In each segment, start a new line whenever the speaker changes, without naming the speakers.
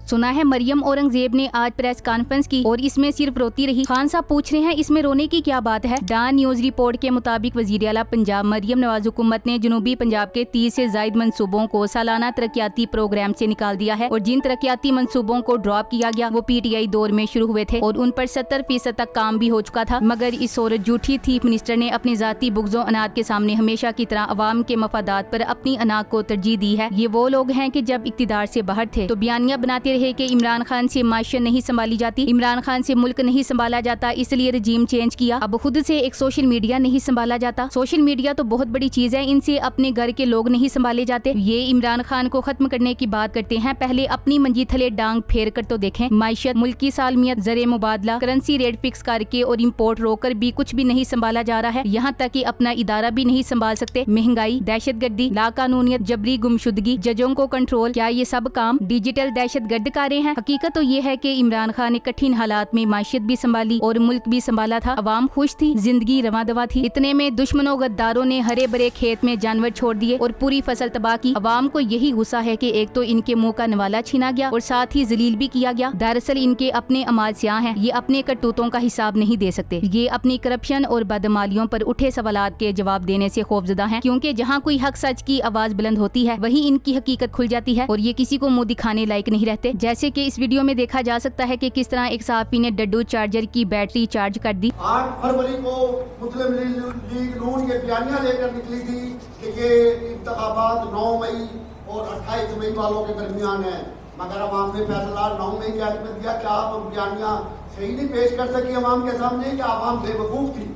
सुना है मरियम औरंगजेब ने आज प्रेस कॉन्फ्रेंस की और इसमें सिर्फ रोती रही। खान साहब पूछ रहे हैं इसमें रोने की क्या बात है। डान न्यूज रिपोर्ट के मुताबिक वजीर आला पंजाब मरियम नवाज हुकूमत ने जनूबी पंजाब के 30 से जायद मंसूबों को सालाना तरक्याती प्रोग्राम से निकाल दिया है और जिन तरक्याती मंसूबों को ड्रॉप किया गया वो PTI दौर में शुरू हुए थे और उन पर 70% तक काम भी हो चुका था। मगर इस औरत झूठी चीफ मिनिस्टर ने अपनी जाती बुग़्ज़ो अनाद के सामने हमेशा की तरह अवाम के मफादात पर अपनी अनाद को तरजीह दी है। ये वो लोग हैं कि जब इक़्तिदार से बाहर थे तो बयानियां बनाते रहे कि इमरान खान से माशियत नहीं संभाली जाती, इमरान खान से मुल्क नहीं संभाला जाता, इसलिए रजीम चेंज किया। अब खुद से एक सोशल मीडिया नहीं संभाला जाता। सोशल मीडिया तो बहुत बड़ी चीज है, इनसे अपने घर के लोग नहीं संभाले जाते। ये इमरान खान को खत्म करने की बात करते हैं, पहले अपनी मंजी थले डांग फेर कर तो देखें। माशियत, मुल्क की सालमियत, ज़र मुबादला, करेंसी रेट फिक्स करके और इम्पोर्ट रोककर भी कुछ भी नहीं संभाला जा रहा है। यहाँ तक कि अपना इदारा भी नहीं संभाल सकते। महंगाई, दहशतगर्दी, लाकानूनियत, जबरी गुमशुदगी, जजों को कंट्रोल, क्या ये सब काम डिजिटल दहशतगर्द कारें हैं? हकीकत तो ये है कि इमरान खान ने कठिन हालात में माशियत भी संभाली और मुल्क भी संभाला था। अवाम खुश थी, जिंदगी रवा दवा थी। इतने में दुश्मनों गद्दारों ने हरे भरे खेत में जानवर छोड़ दिए और पूरी फसल तबाह की। अवाम को यही गुस्सा है कि एक तो इनके मुंह का नवाला छीना गया और साथ ही जलील भी किया गया। दरअसल इनके अपने अमाल स्याह हैं, ये अपने करतूतों का हिसाब नहीं दे सकते। ये अपनी करप्शन और बदमालियों पर उठे सवालात के जवाब देने से खौफजदा हैं, क्योंकि जहाँ कोई हक सच की आवाज बुलंद होती है वहीं इनकी हकीकत खुल जाती है और ये किसी को मुंह दिखाने लायक नहीं रहते। जैसे कि इस वीडियो में देखा जा सकता है कि किस तरह एक सहाफी ने डड्डू चार्जर की बैटरी चार्ज कर दी।
8 फरवरी को मुस्लिम लीग नून ये बयानियां लेकर निकली थी कि ये इंतखाबात 9 मई और 28 मई वालों के दरमियान है, मगर अवाम ने फैसला 9 मई के हक में दिया। क्या आप बयानियां सही नहीं पेश कर सकी अवाम के सामने, क्या अवाम बेवकूफ थी?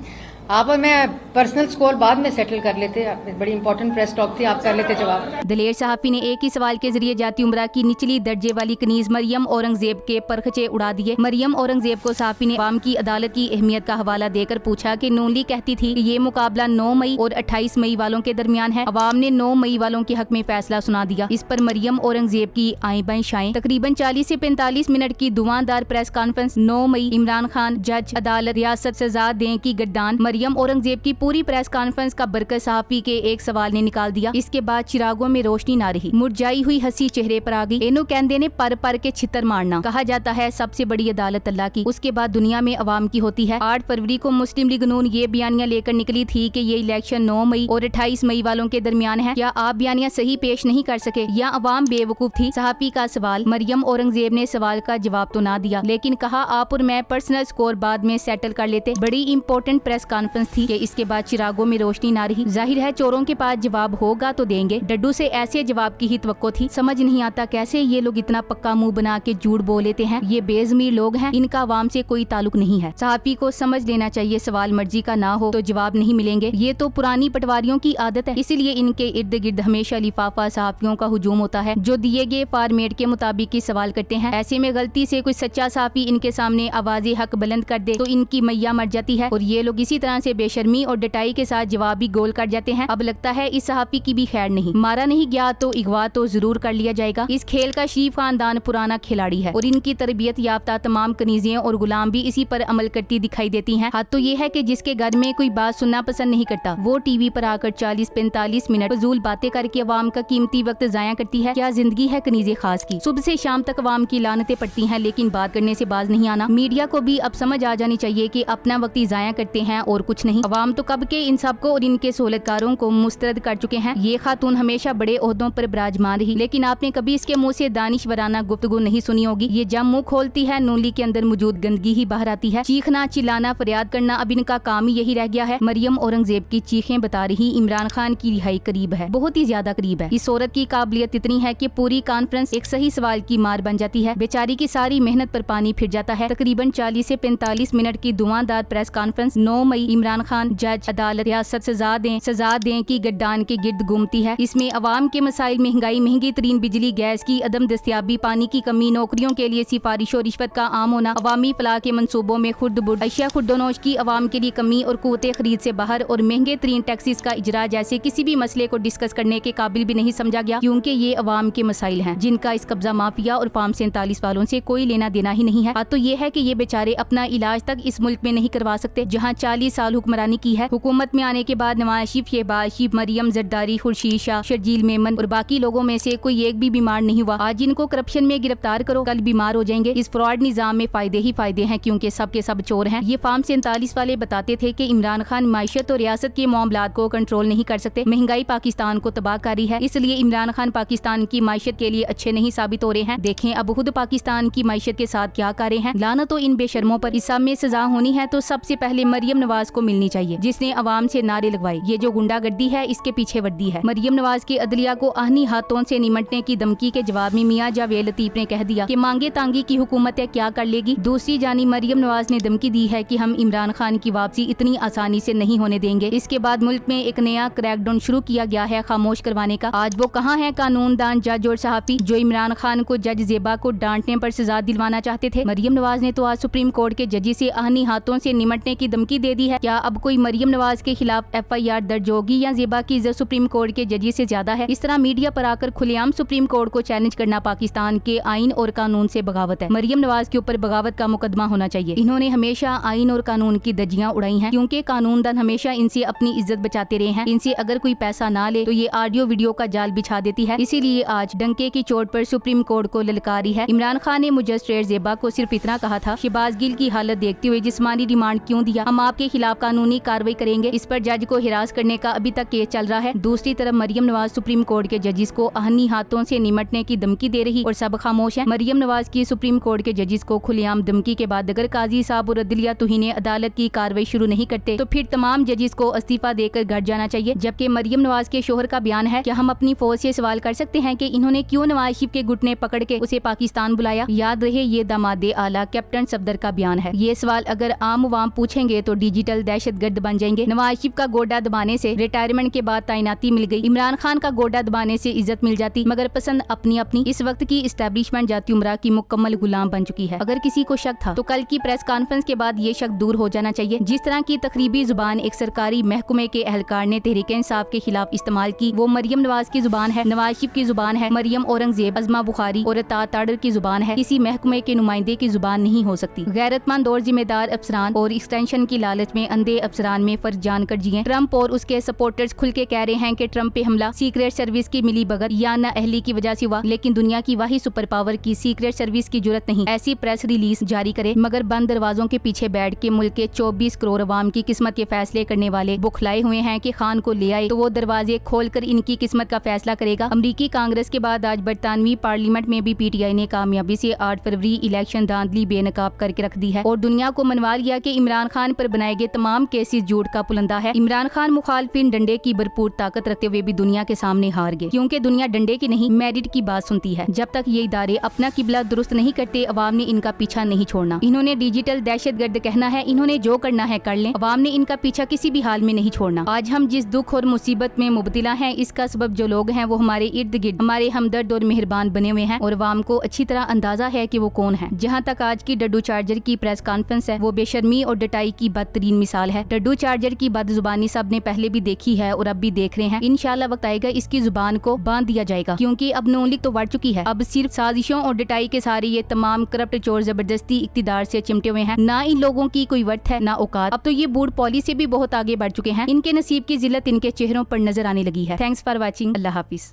आप और मैं पर्सनल स्कोर बाद में सेटल कर लेते, बड़ी इंपॉर्टेंट प्रेस टॉक थी, आप कर लेते जवाब।
दलेर सहाफी ने एक ही सवाल के जरिए जाती उम्रा की निचली दर्जे वाली कनीज मरियम औरंगजेब के परखचे उड़ा दिए। मरियम औरंगजेब को सहाफी ने अवाम की अदालत की अहमियत का हवाला देकर पूछा कि नून लीग कहती थी कि ये मुकाबला 9 मई और 28 मई वालों के दरमियान है। अवाम ने 9 मई वालों के हक में फैसला सुना दिया। इस पर मरियम औरंगजेब की आए बाएं शाएं। तकरीबन 40 से 45 मिनट की धुआंधार प्रेस कॉन्फ्रेंस। 9 मई, इमरान खान, जज, अदालत, रियासत, सजा दें की गद्दान। मरियम औरंगजेब की पूरी प्रेस कॉन्फ्रेंस का बरकत सहाफी के एक सवाल ने निकाल दिया। इसके बाद चिरागों में रोशनी ना रही, मुरझाई हुई हंसी चेहरे पर आ गई। इनो कहंदे ने पर पर के छितर मारना। कहा जाता है सबसे बड़ी अदालत अल्लाह की, उसके बाद दुनिया में अवाम की होती है। 8 फरवरी को मुस्लिम लीग नून ये बयानियां लेकर निकली थी कि ये इलेक्शन 9 मई और 28 मई वालों के दरमियान है। क्या आप बयानियां सही पेश नहीं कर सके या अवाम बेवकूफ थी? सहाफी का सवाल। मरियम औरंगजेब ने सवाल का जवाब तो ना दिया, लेकिन कहा आप और मैं पर्सनल स्कोर बाद में सेटल कर लेते। बड़ी इंपॉर्टेंट प्रेस कॉन्फ्रेंस थी कि इसके बाद चिरागों में रोशनी ना रही। जाहिर है चोरों के पास जवाब होगा तो देंगे। डड्डू से ऐसे जवाब की ही तवक्को थी। समझ नहीं आता कैसे ये लोग इतना पक्का मुंह बना के झूठ बोल लेते हैं। ये बेजमीर लोग हैं, इनका अवाम से कोई ताल्लुक नहीं है। सहाफी को समझ लेना चाहिए सवाल मर्जी का ना हो तो जवाब नहीं मिलेंगे। ये तो पुरानी पटवारियों की आदत है, इसीलिए इनके इर्द गिर्द हमेशा लिफाफा सहाफियों का हुजूम होता है जो दिए गए फॉर्मेट के मुताबिक ही सवाल करते हैं। ऐसे में गलती से कोई सच्चा सहाफी इनके सामने आवाज़े हक बुलंद कर दे तो इनकी मैया मर जाती है और ये लोग इसी तरह से बेशर्मी और डटाई के साथ जवाब भी गोल कर जाते हैं। अब लगता है इस सहाफी की भी खैर नहीं। मारा नहीं गया तो इगवा तो जरूर कर लिया जाएगा। इस खेल का शरीफ खानदान पुराना खिलाड़ी है और इनकी तरबियत याफ्ता तमाम कनीज़ें और गुलाम भी इसी पर अमल करती दिखाई देती हैं। हाथ तो ये है कि जिसके घर में कोई बात सुनना पसंद नहीं करता वो टीवी पर आकर 40-45 मिनट फजूल बातें करके अवाम का कीमती वक्त जाया करती है। क्या जिंदगी है कनीज़े खास की? सुबह से शाम तक अवाम की लानतें पड़ती हैं लेकिन बात करने से बाज नहीं आना। मीडिया को भी अब समझ आ जानी चाहिए कि अपना वक्त ही जाया करते हैं और कुछ नहीं। अवाम तो कब के इन सबको और इनके सहूलतकारों को मुस्तरद कर चुके हैं। ये खातून हमेशा बड़े ओहदों पर विराजमान रही, लेकिन आपने कभी इसके मुंह से दानिशवराना गुफ्तगू नहीं सुनी होगी। ये जब मुंह खोलती है नूली के अंदर मौजूद गंदगी ही बाहर आती है। चीखना, चिल्लाना, फरियाद करना अब इनका काम ही यही रह गया है। मरियम औरंगजेब की चीखें बता रही इमरान खान की रिहाई करीब है, बहुत ही ज्यादा करीब है। इस औरत की काबिलियत इतनी है कि पूरी कॉन्फ्रेंस एक सही सवाल की मार बन जाती है। बेचारी की सारी मेहनत पर पानी फिर जाता है। तकरीबन 40 से 45 मिनट की धुआंधार प्रेस कॉन्फ्रेंस 9 मई, इमरान खान, जज, अदालत, रियासत, सजा दें की गड्डान के गिर्द घूमती है। इसमें अवाम के मसाइल, महंगाई, महंगी तरीन बिजली, गैस की अदम दस्तियाबी, पानी की कमी, नौकरियों के लिए सिफारिश और रिश्वत का आम होना, अवामी फलाह के मंसूबों में खुर्द बुर्द, अशिया खुर्दोनोश की अवाम के लिए कमी और कुव्वते खरीद से बाहर और महंगे तरीन टैक्सेस का इजरा जैसे किसी भी मसले को डिस्कस करने के काबिल भी नहीं समझा गया, क्योंकि ये अवाम के मसाइल हैं जिनका इस कब्जा माफिया और फार्म 47 वालों से कोई लेना देना ही नहीं है। बात तो ये है कि ये बेचारे अपना इलाज तक इस मुल्क में नहीं करवा सकते, जहाँ 40 साल हुक्मरानी की है। हुकूमत में आने के बाद नवाज शरीफ, शहबाज शरीफ, मरियम, जरदारी, खुर्शीद शाह, शर्जील मेमन और बाकी लोगों में से कोई एक भी बीमार नहीं हुआ। आज इनको करप्शन में गिरफ्तार करो, कल बीमार हो जाएंगे। इस फ्रॉड निजाम में फायदे ही फायदे हैं, क्योंकि सब के सब चोर हैं। ये फार्म 47 वाले बताते थे कि इमरान खान मायशत और रियासत के मामलात को कंट्रोल नहीं कर सकते। महंगाई पाकिस्तान को तबाह कर रही है, इसलिए इमरान खान पाकिस्तान की मायशत के लिए अच्छे नहीं साबित हो रहे हैं। देखें अब खुद पाकिस्तान की मायशत के साथ क्या कर रहे हैं। लानत तो इन बेशर्मों पर। इस सब में सजा होनी है तो सबसे पहले मरियम नवाज को मिलनी चाहिए, जिसने अवाम से नारे लगवाए। ये जो गुंडागर्दी है इसके पीछे वर्दी है। मरियम नवाज के अदलिया को आहनी हाथों से निमटने की धमकी के जवाब में मियां जावेद लतीफ ने कह दिया कि मांगे तांगी की हुकूमत है, क्या कर लेगी। दूसरी जानी मरियम नवाज ने धमकी दी है कि हम इमरान खान की वापसी इतनी आसानी से नहीं होने देंगे। इसके बाद मुल्क में एक नया क्रैकडाउन शुरू किया गया है खामोश करवाने का। आज वो कहाँ है कानूनदान, जज और सहाफी जो इमरान खान को जज जेबा को डांटने पर सजा दिलवाना चाहते थे। मरियम नवाज ने तो आज सुप्रीम कोर्ट के जजी से आहनी हाथों से निमटने की धमकी दे दी है। क्या अब कोई मरियम नवाज के खिलाफ FIR दर्ज होगी या जेबा की इज्जत सुप्रीम कोर्ट के जजी से ज्यादा है। इस तरह मीडिया पर आकर खुलेआम सुप्रीम कोर्ट को चैलेंज करना पाकिस्तान के आइन और कानून से बगावत है। मरियम नवाज के ऊपर बगावत का मुकदमा होना चाहिए। इन्होंने हमेशा आइन और कानून की धज्जियां उड़ाई हैं, क्योंकि कानूनदान हमेशा इनसे अपनी इज्जत बचाते रहे हैं। इनसे अगर कोई पैसा ना ले तो ये ऑडियो वीडियो का जाल बिछा देती है। इसीलिए आज डंके की चोट पर सुप्रीम कोर्ट को ललकारी है। इमरान खान ने मजिस्ट्रेट जेबा को सिर्फ इतना कहा था, शहबाज गिल की हालत देखते हुए जिस्मानी रिमांड क्यों दिया, हम आपके खिलाफ कानूनी कार्रवाई करेंगे। इस पर जज को हिरास करने का अभी तक केस चल रहा है। दूसरी तरफ मरियम नवाज सुप्रीम कोर्ट के जजिस को आहनी हाथों से निमटने की धमकी दे रही और सब खामोश है। मरियम नवाज की सुप्रीम कोर्ट के जजिस को खुलेआम धमकी के बाद अगर काजी साहब और अदलिया तुहीने अदालत की कार्रवाई शुरू नहीं करते तो फिर तमाम जजिस को इस्तीफा देकर घर जाना चाहिए। जबकि मरियम नवाज के शोहर का बयान है कि हम अपनी फौज से सवाल कर सकते हैं कि इन्होंने क्यों नवाज शरीफ के घुटने पकड़ के उसे पाकिस्तान बुलाया। याद रहे ये दामादे आला कैप्टन सफदर का बयान है। ये सवाल अगर आम अवाम पूछेंगे तो डिजिटल दहशतगर्द बन जाएंगे। नवाज शरीफ का गोडा दबाने से रिटायरमेंट के बाद तैनाती मिल गई, इमरान खान का गोडा दबाने से इज्जत मिल जाती, मगर पसंद अपनी अपनी। इस वक्त की इस्टेब्लिशमेंट जाती उमरा की मुकम्मल गुलाम बन चुकी है। अगर किसी को शक था तो कल की प्रेस कॉन्फ्रेंस के बाद ये शक दूर हो जाना चाहिए। जिस तरह की तकरीबी जुबान एक सरकारी महकमे के एहलकार ने तहरीक इंसाफ के खिलाफ इस्तेमाल की, वो मरियम नवाज की जुबान है, नवाज शरीफ की जुबान है, मरियम औरंगजेब, अजमा बुखारी और ताड़ की जुबान है। किसी महकमे के नुमाइंदे की जुबान नहीं हो सकती। गैरतमंद और जिम्मेदार अफसरान और एक्सटेंशन की लालच में अंधे अफसरान में फर्ज जानकर जिए। ट्रंप और उसके सपोर्टर्स खुल के कह रहे हैं कि ट्रंप पे हमला सीक्रेट सर्विस की मिली भगत या ना अहली की वजह से हुआ, लेकिन दुनिया की वही सुपर पावर की सीक्रेट सर्विस की जरूरत नहीं ऐसी प्रेस रिलीज जारी करे, मगर बंद दरवाजों के पीछे बैठ के मुल्क के 24 करोड़ अवाम की किस्मत के फैसले करने वाले बुखलाए हुए हैं कि खान को ले आए तो वो दरवाजे खोलकर इनकी किस्मत का फैसला करेगा। अमरीकी कांग्रेस के बाद आज बरतानवी पार्लियामेंट में भी PTI ने कामयाबी से 8 फरवरी इलेक्शन धांधली बेनकाब करके रख दी है और दुनिया को मनवा लिया कि इमरान खान पर बनाए गए तमाम केसेस झूठ का पुलंदा है। इमरान खान मुखालफिन डंडे की भरपूर ताकत रखते हुए भी दुनिया के सामने हार गए, क्योंकि दुनिया डंडे की नहीं मेरिट की बात सुनती है। जब तक ये इदारे अपना किबला दुरुस्त नहीं करते अवाम ने इनका पीछा नहीं छोड़ना। इन्होंने डिजिटल दहशतगर्द कहना है, इन्होंने जो करना है कर लें, अवाम ने इनका पीछा किसी भी हाल में नहीं छोड़ना। आज हम जिस दुख और मुसीबत में मुब्तला हैं इसका सबब जो लोग हैं वो हमारे इर्द गिर्द हमारे हमदर्द और मेहरबान बने हुए हैं और अवाम को अच्छी तरह अंदाजा है कि वो कौन है। जहाँ तक आज की डड्डू चार्जर की प्रेस कॉन्फ्रेंस है वो बेशर्मी और डटाई की बदतरीन मिसाल है। डड्डू चार्जर की बदजुबानी सब ने पहले भी देखी है और अब भी देख रहे हैं। इंशाल्लाह वक्त आएगा इसकी जुबान को बांध दिया जाएगा, क्योंकि अब नून लीग तो बढ़ चुकी है। अब सिर्फ साजिशों और डटाई के सारे ये तमाम करप्ट चोर जबरदस्ती इक्तिदार से चिमटे हुए हैं। ना इन लोगों की कोई वर्थ है ना औकात। अब तो ये बूढ़ पॉली से भी बहुत आगे बढ़ चुके हैं। इनके नसीब की जिल्लत इनके चेहरों पर नजर आने लगी है। Thanks for watching. Allah Hafiz.